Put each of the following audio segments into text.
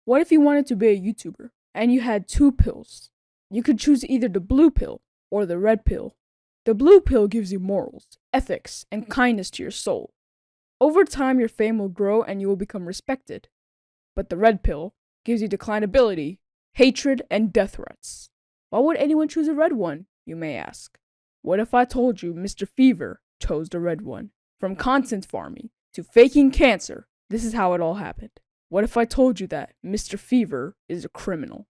What if you wanted to be a YouTuber and you had two pills? You could choose either the blue pill or the red pill. The blue pill gives you morals, ethics, and kindness to your soul. Over time, your fame will grow and you will become respected. But the red pill gives you declinability, hatred, and death threats. Why would anyone choose a red one, you may ask? What if I told you MrFever chose the red one? From content farming to faking cancer, this is how it all happened. What if I told you that MrFever is a criminal?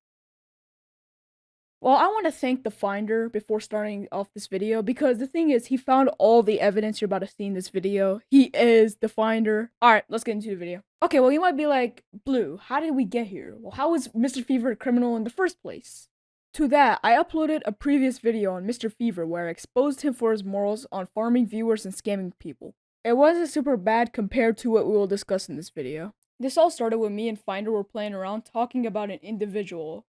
Well, I want to thank the finder before starting off this video, because the thing is, he found all the evidence you're about to see in this video. He is the finder. Alright, let's get into the video. Okay, well, you might be like, Blue, how did we get here? Well, how was MrFever a criminal in the first place? To that, I uploaded a previous video on MrFever where I exposed him for his morals on farming viewers and scamming people. It wasn't super bad compared to what we will discuss in this video. This all started when me and Finder were playing around talking about an individual,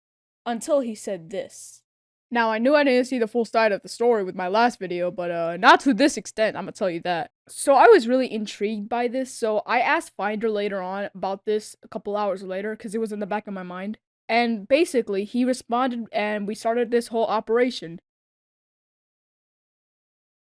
until he said this. Now, I knew I didn't see the full side of the story with my last video, but not to this extent, I'm gonna tell you that. So I was really intrigued by this, so I asked Finder later on about this a couple hours later, because it was in the back of my mind. And basically, he responded and we started this whole operation.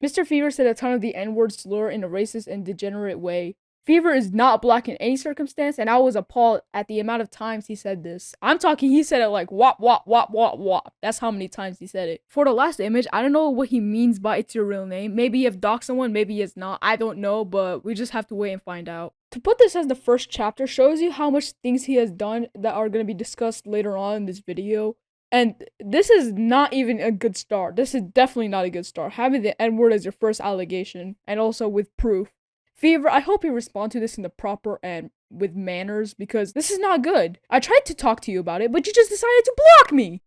MrFever said a ton of the N-word slur in a racist and degenerate way. Fever is not black in any circumstance, and I was appalled at the amount of times he said this. I'm talking, he said it like wop, wop, wop, wop, wop. That's how many times he said it. For the last image, I don't know what he means by it's your real name. Maybe you've doxed someone, maybe it's not. I don't know, but we just have to wait and find out. To put this as the first chapter shows you how much things he has done that are going to be discussed later on in this video. And this is not even a good start. This is definitely not a good start. Having the N-word as your first allegation, and also with proof. Fever, I hope you respond to this in the proper and with manners, because this is not good. I tried to talk to you about it, but you just decided to block me!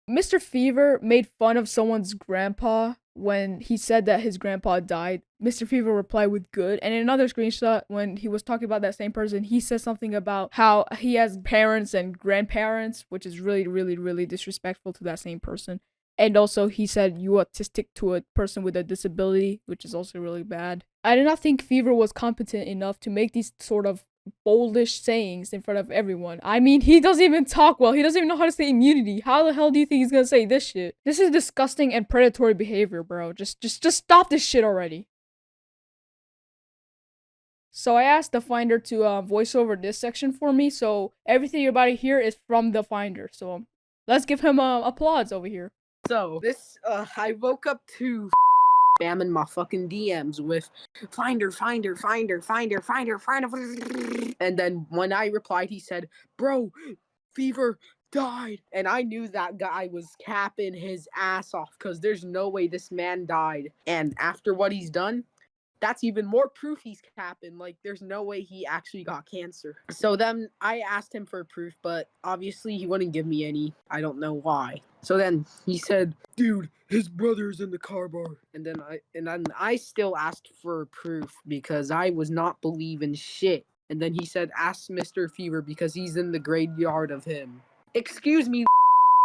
MrFever made fun of someone's grandpa when he said that his grandpa died. MrFever replied with good, and in another screenshot, when he was talking about that same person, he said something about how he has parents and grandparents, which is really, really, really disrespectful to that same person. And also, he said you autistic to a person with a disability, which is also really bad. I did not think Fever was competent enough to make these sort of boldish sayings in front of everyone. I mean, he doesn't even talk well. He doesn't even know how to say immunity. How the hell do you think he's gonna say this shit? This is disgusting and predatory behavior, bro. Just stop this shit already. So I asked the finder to voice over this section for me. So everything you're about to hear is from the finder. So let's give him applause over here. So, I woke up to spamming my fucking DMs with finder. And then when I replied, he said, bro, Fever died. And I knew that guy was capping his ass off, because there's no way this man died. And after what he's done, that's even more proof he's capping. Like, there's no way he actually got cancer. So then I asked him for proof, but obviously he wouldn't give me any. I don't know why. So then he said, dude, his brother's in the car bar. And then I still asked for proof because I was not believing shit. And then he said, ask MrFever because he's in the graveyard of him. Excuse me,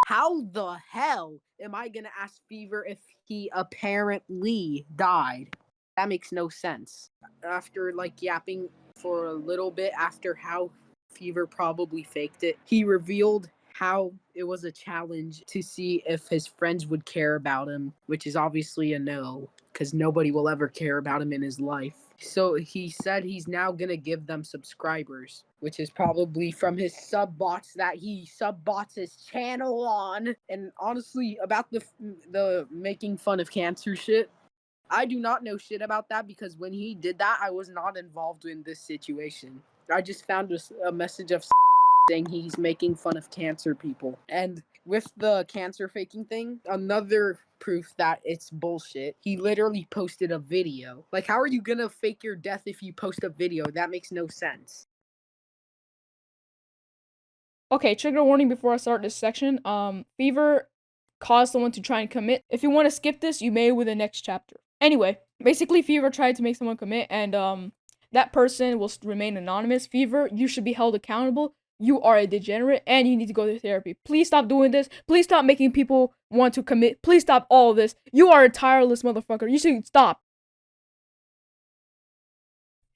how the hell am I gonna ask Fever if he apparently died? That makes no sense. After like yapping for a little bit after how Fever probably faked it, he revealed how it was a challenge to see if his friends would care about him, which is obviously a no, because nobody will ever care about him in his life. So he said he's now gonna give them subscribers, which is probably from his sub bots that he sub bots his channel on. And honestly, about the making fun of cancer shit, I do not know shit about that, because when he did that, I was not involved in this situation. I just found a message of saying he's making fun of cancer people. And with the cancer faking thing, another proof that it's bullshit, he literally posted a video. Like, how are you gonna fake your death if you post a video? That makes no sense. Okay, trigger warning before I start this section. Fever caused someone to try and commit. If you want to skip this, you may with the next chapter. Anyway, basically Fever tried to make someone commit, and that person will remain anonymous. Fever, you should be held accountable. You are a degenerate, and you need to go to therapy. Please stop doing this. Please stop making people want to commit. Please stop all of this. You are a tireless motherfucker. You should stop.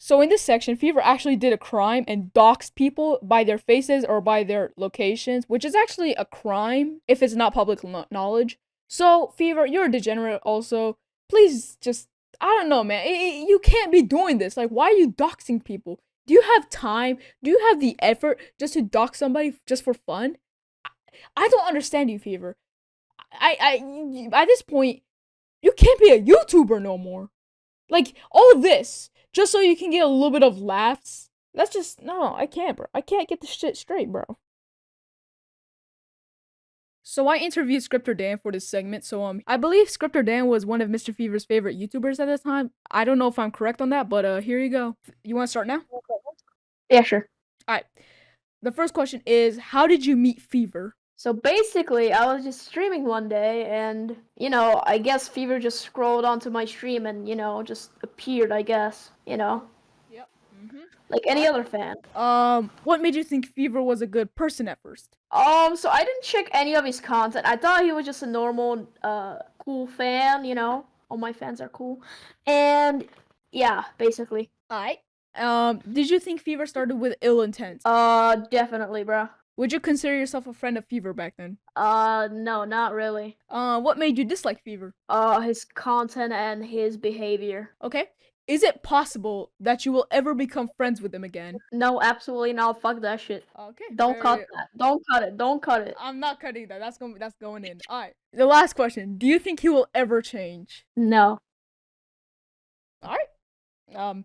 So in this section, Fever actually did a crime and doxed people by their faces or by their locations, which is actually a crime if it's not public knowledge. So Fever, you're a degenerate also. Please just, I don't know, man. You can't be doing this. Like, why are you doxing people? Do you have time? Do you have the effort just to dox somebody just for fun? I don't understand you, Fever. At this point, you can't be a YouTuber no more. Like, all of this, just so you can get a little bit of laughs. That's just, no, I can't, bro. I can't get this shit straight, bro. So I interviewed ScripterDan for this segment. So I believe ScripterDan was one of MrFever's favorite YouTubers at the time. I don't know if I'm correct on that, but here you go. You want to start now? Yeah, sure. Alright. The first question is, how did you meet Fever? So basically, I was just streaming one day, and, you know, I guess Fever just scrolled onto my stream and, you know, just appeared, I guess, you know? Yep. Like any other fan. What made you think Fever was a good person at first? So I didn't check any of his content. I thought he was just a normal, cool fan, you know? All my fans are cool. And, yeah, basically. Alright. Did you think Fever started with ill intent? Definitely, bro. Would you consider yourself a friend of Fever back then? No, not really. What made you dislike Fever? His content and his behavior. Okay. Is it possible that you will ever become friends with him again? No, absolutely not. Fuck that shit. Okay. Don't cut that. Don't cut it. Don't cut it. I'm not cutting that. That's going in. Alright. The last question. Do you think he will ever change? No. Alright.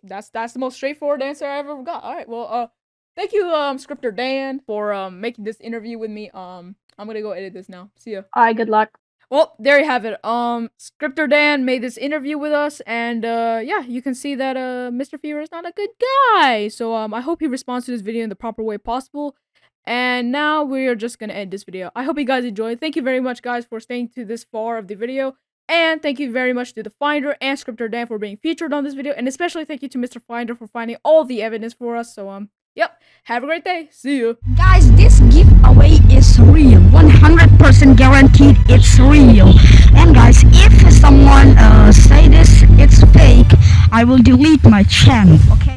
That's the most straightforward answer I ever got. Alright, well, thank you, ScripterDan, for making this interview with me. I'm gonna go edit this now. See ya. Alright, good luck. Well, there you have it. ScripterDan made this interview with us, and yeah, you can see that MrFever is not a good guy. So I hope he responds to this video in the proper way possible. And now we're just gonna end this video. I hope you guys enjoyed. Thank you very much, guys, for staying to this far of the video. And thank you very much to the Finder and ScripterDan for being featured on this video. And especially thank you to Mr. Finder for finding all the evidence for us. So, yep. Have a great day. See you. Guys, this giveaway is real. 100% guaranteed it's real. And guys, if someone say this it's fake, I will delete my channel, okay?